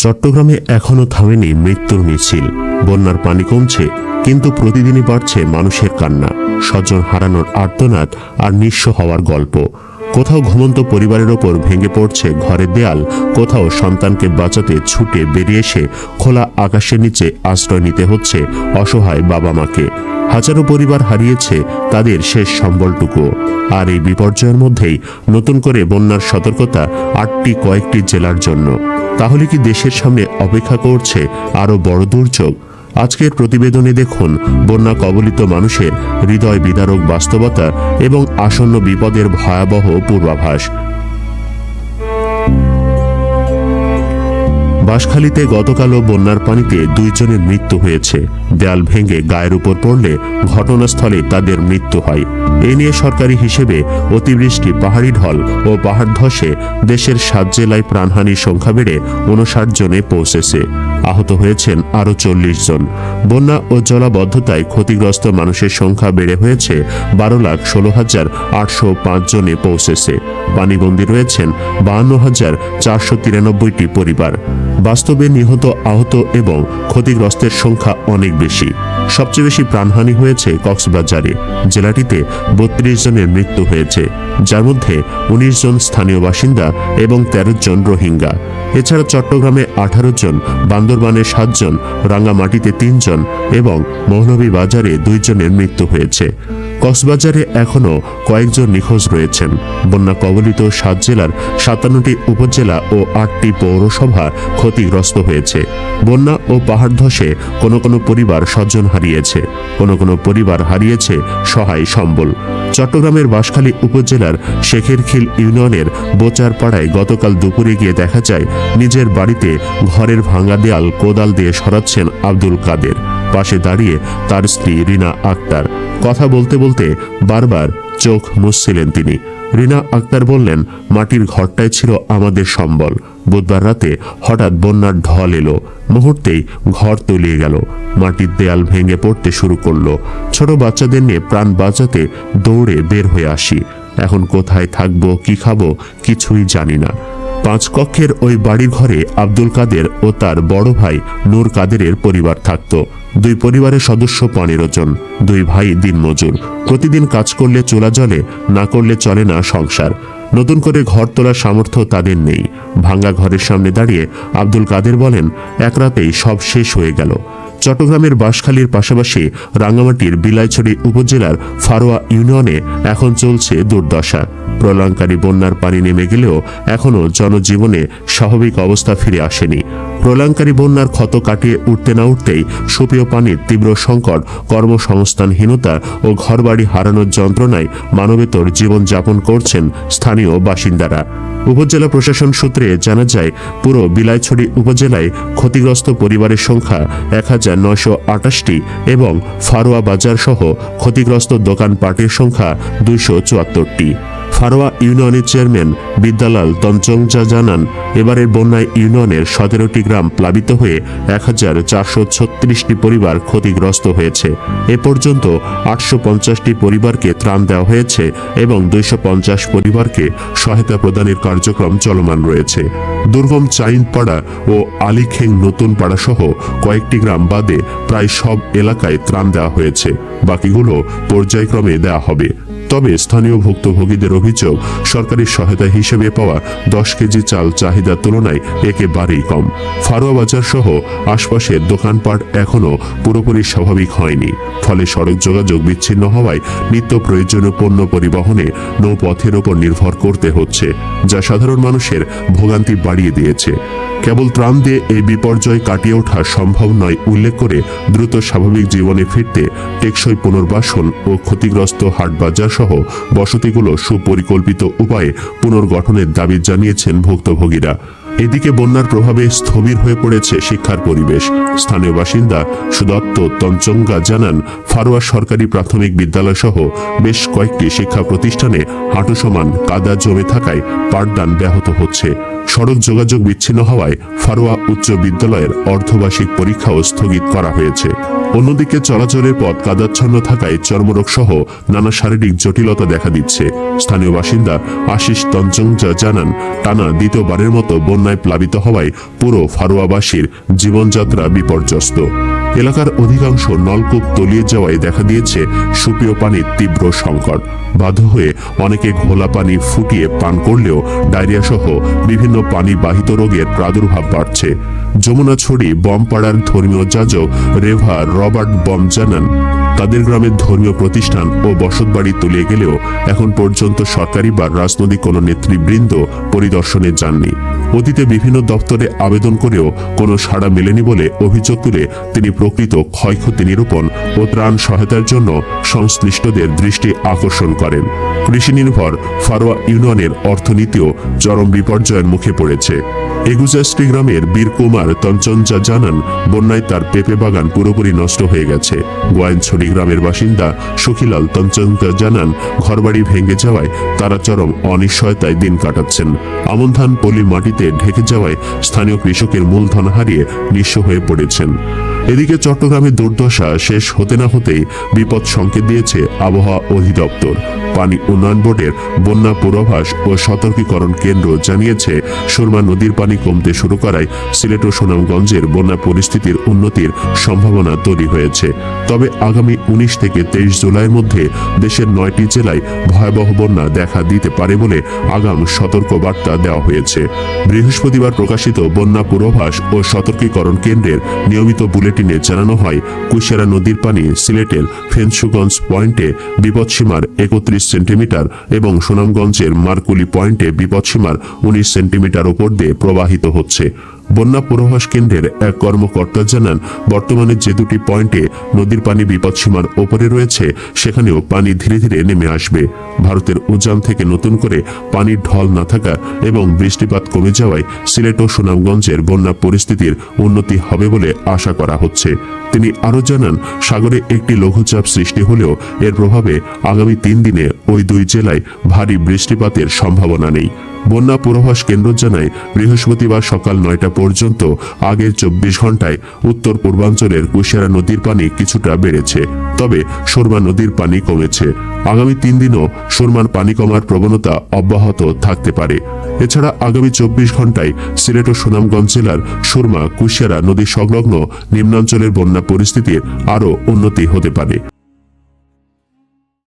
চট্টগ্রামে এখনো থামেনি মৃত্যুর মিছিল। বন্যার পানি কমছে, কিন্তু প্রতিদিনই বাড়ছে মানুষের কান্না, স্বজন হারানোর আর্তনাদ আর নিঃস্ব হওয়ার গল্প। কোথাও ঘুমন্ত পরিবারের ওপর ভেঙে পড়ছে ঘরের দেয়াল, কোথাও সন্তানকে বাঁচাতে ছুটে বেরিয়ে এসে খোলা আকাশের নিচে আশ্রয় নিতে হচ্ছে অসহায় বাবা মাকে। হাজারো পরিবার হারিয়েছে তাদের শেষ সম্বলটুকু। আর এই বিপর্যয়ের মধ্যেই নতুন করে বন্যার সতর্কতা কয়েকটি জেলার জন্য। তাহলে কি দেশের সামনে অপেক্ষা করছে আরো বড় দুর্যোগ? আজকের প্রতিবেদনে দেখুন বন্যা কবলিত মানুষের হৃদয় বিদারক বাস্তবতা এবং আসন্ন বিপদের ভয়াবহ পূর্বাভাস। বাঁশখালীতে গতকালও বন্যার পানিতে 2 জনের মৃত্যু হয়েছে। দেয়াল ভেঙে গায়ের উপর পড়লে ঘটনাস্থলে তাদের মৃত্যু হয়। এ নিয়ে সরকারি হিসেবে অতিবৃষ্টি, পাহাড়ি ঢল ও পাহাড় ধসে দেশের 7 জেলায় প্রাণহানির সংখ্যা বেড়ে 59 জনে পৌঁছেছে। আহত হয়েছেন আরও 40 জন। বন্যা ও জলাবদ্ধতায় ক্ষতিগ্রস্ত মানুষের সংখ্যা বেড়ে হয়েছে 12,16,805 জনে পৌঁছেছে। পানিবন্দী রয়েছেন 52,493টি পরিবার। বাস্তবে নিহত, আহত এবং ক্ষতিগ্রস্তের সংখ্যা অনেক বেশি। সবচেয়ে বেশি প্রাণহানি হয়েছে কক্সবাজারে। জেলাটিতে 32 জনের মৃত্যু হয়েছে, যার মধ্যে 19 জন স্থানীয় বাসিন্দা এবং 13 জন রোহিঙ্গা। এছাড়া চট্টগ্রামে 18 জন, বান্দরবানে 7 জন, রাঙ্গামাটিতে 3 জন এবং মৌলভীবাজারে 2 জনের মৃত্যু হয়েছে। কক্সবাজারে এখনও কয়েকজন নিখোঁজ রয়েছেন। বন্যা কবলিত 7 জেলার 57টি উপজেলা ও 8টি পৌরসভা ক্ষতিগ্রস্ত হয়েছে। বন্যা ও পাহাড় ধসে কোনো কোনো পরিবার স্বজন হারিয়েছে, কোনো কোনো পরিবার হারিয়েছে সহায় সম্বল। চট্টগ্রামের বাঁশখালী উপজেলার শেখেরখিল ইউনিয়নের বোচারপাড়ায় গতকাল দুপুরে গিয়ে দেখা যায় নিজের বাড়িতে ঘরের ভাঙা দেয়াল কোদাল দিয়ে সরাচ্ছেন আব্দুল কাদের। পাশে দাঁড়িয়ে তার স্ত্রী রিনা আক্তার। কথা বলতে বলতে বারবার চোখ মুছছিলেন তিনি। রিনা আক্তার বললেন, মাটির ঘরটাই ছিল আমাদের সম্বল। বুধবার রাতে হঠাৎ বন্যার ঢল এলো, মুহূর্তেই ঘর তলিয়ে গেল। মাটির দেয়াল ভেঙে পড়তে শুরু করলো। ছোট বাচ্চাদের নিয়ে প্রাণ বাঁচাতে দৌড়ে বের হয়ে আসি। এখন কোথায় থাকবো, কি খাবো, কিছুই জানি না। 5 কক্ষের ওই বাড়ির ঘরে আব্দুল কাদের ও তার বড় ভাই নূর কাদেরের পরিবার থাকত। 2 পরিবারের সদস্য 15 জন। 2 ভাই দিনমজুর। প্রতিদিন কাজ করলে চুলা জ্বলে, না করলে চলে না সংসার। নতুন করে ঘর তোলার সামর্থ্য তাদের নেই। ভাঙ্গা ঘরের সামনে দাঁড়িয়ে আব্দুল কাদের বলেন, এক রাতেই সব শেষ হয়ে গেল। চট্টগ্রামের বাঁশখালীর পাশাপাশি রাঙ্গামাটির বিলাইছড়ি উপজেলার ফারোয়া ইউনিয়নে এখন চলছে দুর্দশা। প্রলয়ঙ্কারী বন্যার পানি নেমে গেলেও এখনও জনজীবনে স্বাভাবিক অবস্থা ফিরে আসেনি। প্রলয়ঙ্কারী বন্যার ক্ষত কাটিয়ে উঠতে না উঠতেই সুপেয় পানির তীব্র সংকট, কর্মসংস্থানহীনতা ও ঘরবাড়ি হারানোর যন্ত্রণায় মানবেতর জীবনযাপন করছেন স্থানীয় বাসিন্দারা। উপজেলা প্রশাসন সূত্রে জানা যায়, পুরো বিলাইছড়ি উপজেলায় ক্ষতিগ্রস্ত পরিবারের সংখ্যা 1928টি এবং ফারোয়া বাজার সহ ক্ষতিগ্রস্ত দোকানপাটের সংখ্যা 274টি। ফারোয়া ইউনিয়নের চেয়ারম্যান বিদ্যালাল তঞ্চংজা জানান, এবারের বন্যায় ইউনিয়নের 17টি গ্রাম প্লাবিত হয়ে 1436টি পরিবার ক্ষতিগ্রস্ত হয়েছে। এ পর্যন্ত 850টি পরিবারকে ত্রাণ দেওয়া হয়েছে এবং 250 পরিবারকে সহায়তা প্রদানের কার্যক্রম চলমান রয়েছে। দুর্গম চাইনপাড়া ও আলীখেং নতুন পাড়া সহ কয়েকটি গ্রাম বাদে প্রায় সব এলাকায় ত্রাণ দেওয়া হয়েছে। বাকিগুলো পর্যায়ক্রমে দেওয়া হবে। তবে স্থানীয় ভুক্তভোগীদের অভিযোগ, সরকারি সহায়তা হিসেবে পাওয়া 10 কেজি চাল চাহিদার তুলনায় একেবারেই কম। ফারোয়া বাজার সহ আশপাশের দোকানপাট এখনও পুরোপুরি স্বাভাবিক হয়নি। ফলে সড়ক যোগাযোগ বিচ্ছিন্ন হওয়ায় নিত্য প্রয়োজনীয় পণ্য পরিবহনে নৌপথের ওপর নির্ভর করতে হচ্ছে, যা সাধারণ মানুষের ভোগান্তি বাড়িয়ে দিয়েছে। কেবল ত্রাণ দিয়ে এই বিপর্যয় কাটিয়ে ওঠা সম্ভব নয় উল্লেখ করে দ্রুত স্বাভাবিক জীবনে ফিরতে টেকসই পুনর্বাসন ও ক্ষতিগ্রস্ত হাটবাজার সহ বসতিগুলো সুপরিকল্পিত উপায়ে পুনর্গঠনের দাবি জানিয়েছেন ভুক্তভোগীরা। এদিকে বন্যার প্রভাবে স্থবির হয়ে পড়েছে শিক্ষার পরিবেশ। স্থানীয় বাসিন্দা সুদত্ত তঞ্চঙ্গা জানান, ফারোয়া সরকারি প্রাথমিক বিদ্যালয় সহ বেশ কয়েকটি শিক্ষা প্রতিষ্ঠানে হাঁটু সমান কাদা জমে থাকায় পাঠদান ব্যাহত হচ্ছে। সড়ক যোগাযোগ বিচ্ছিন্ন হওয়ায় ফারোয়া উচ্চ বিদ্যালয়ের অর্ধবার্ষিক পরীক্ষাও স্থগিত করা হয়েছে। অন্যদিকে চলাচলের পথ কাদাচ্ছন্ন থাকায় চর্মরোগ সহ নানা শারীরিক জটিলতা দেখা দিচ্ছে। স্থানীয় বাসিন্দা আশিস তঞ্চংজা জানান, টানা দ্বিতীয়বারের মতো বন্যায় প্লাবিত হওয়ায় পুরো ফারোয়াবাসীর জীবনযাত্রা বিপর্যস্ত। এলাকার অধিকাংশ নলকূপ তলিয়ে যাওয়ায় দেখা দিয়েছে সুপেয় পানির তীব্র সংকট। বাধ্য হয়ে অনেকে ঘোলা পানি ফুটিয়ে পান করলেও ডায়রিয়া সহ বিভিন্ন পানিবাহিত রোগের প্রাদুর্ভাব বাড়ছে। যমুনাছড়ি বমপাড়ার ধর্মীয় যাজক রেভা রবার্ট বম জানান, তাদের গ্রামের ধর্মীয় প্রতিষ্ঠান ও বসতবাড়ি তলিয়ে গেলেও এখন পর্যন্ত সরকারি বা রাজনৈতিক কোনো নেতৃবৃন্দ পরিদর্শনে যাননি। অতীতে বিভিন্ন দপ্তরে আবেদন করেও কোনো সাড়া মেলেনি বলে অভিযোগ তুলে তিনি প্রকৃত ক্ষয়ক্ষতি নিরূপণ ও ত্রাণ সহায়তার জন্য সংশ্লিষ্টদের দৃষ্টি আকর্ষণ করেন। কৃষি নির্ভর ফারোয়া ইউনিয়নের অর্থনীতিও চরম বিপর্যয়ের মুখে পড়েছে। এগুজাস্ট্রি গ্রামের বীরকুমার তঞ্চঞ্জা জানান, বন্যায় তার পেঁপে বাগান পুরোপুরি নষ্ট হয়ে গেছে। গোয়াইনছড়ি গ্রামের বাসিন্দা সখিলাল তঞ্চঞ্জা জানান, ঘরবাড়ি ভেঙে যাওয়ায় তারা চরম অনিশ্চয়তায় দিন কাটাচ্ছেন। আমন ধান পলি মাটিতে ঢেকে যাওয়ায় স্থানীয় কৃষকের মূলধন হারিয়ে নিঃস্ব হয়ে পড়েছেন। এদিকে চট্টগ্রামের দুর্দশা শেষ হতে না হতেই বিপদ সংকেত দিয়েছে আবহাওয়া অধিদপ্তর। পানি উন্নয়ন বোর্ডের বন্যা পূর্বাভাস ও সতর্কীকরণ কেন্দ্র জানিয়েছে, সুরমা নদীর পানি কমতে শুরু করায় সিলেট ও সুনামগঞ্জের বন্যা পরিস্থিতির উন্নতির সম্ভাবনা তৈরি হয়েছে। তবে আগামী 19 থেকে 23 জুলাইয়ের মধ্যে দেশের 9টি জেলায় ভয়াবহ বন্যা দেখা দিতে পারে বলে আগাম সতর্কবার্তা দেওয়া হয়েছে। বৃহস্পতিবার প্রকাশিত বন্যা পূর্বাভাস ও সতর্কীকরণ কেন্দ্রের নিয়মিত বুলেটিনে জানানো হয়, কুশিয়ারা নদীর পানি সিলেটের ফেঞ্চুগঞ্জ পয়েন্টে বিপদসীমার 31 সেন্টিমিটার এবং সুনামগঞ্জের মারকুলি পয়েন্টে বিপদসীমার 19 সেন্টিমিটার উপর দিয়ে প্রবাহিত হচ্ছে। বন্যা পূর্বাভাস কেন্দ্রের এক কর্মকর্তা জানান, বর্তমানে যে দুটি পয়েন্টে নদীর পানি বিপদসীমার ওপরে রয়েছে সেখানেও পানি ধীরে ধীরে নেমে আসবে। ভারতের উজান থেকে নতুন করে পানির ঢল না থাকা এবং বৃষ্টিপাত কমে যাওয়ায় সিলেট ও সুনামগঞ্জের বন্যা পরিস্থিতির উন্নতি হবে বলে আশা করা হচ্ছে। তিনি আরো জানান, সাগরে একটি লঘুচাপ সৃষ্টি হলেও এর প্রভাবে আগামী 3 দিনে ওই দুই জেলায় ভারী বৃষ্টিপাতের সম্ভাবনা নেই। বন্যা পূর্বাভাস কেন্দ্র জানায়, বৃহস্পতিবার সকাল 9টা পর্যন্ত আগের 24 ঘন্টায় উত্তর পূর্বাঞ্চলের কুশিয়ারা নদীর পানি কিছুটা বেড়েছে, তবে সুরমা নদীর পানি কমেছে। আগামী 3 দিনও সুরমার পানি কমার প্রবণতা অব্যাহত থাকতে পারে। এছাড়া আগামী 24 ঘন্টায় সিলেট ও সুনামগঞ্জ জেলার সুরমা কুশিয়ারা নদী সংলগ্ন নিম্নাঞ্চলের বন্যা পরিস্থিতির আরও উন্নতি হতে পারে।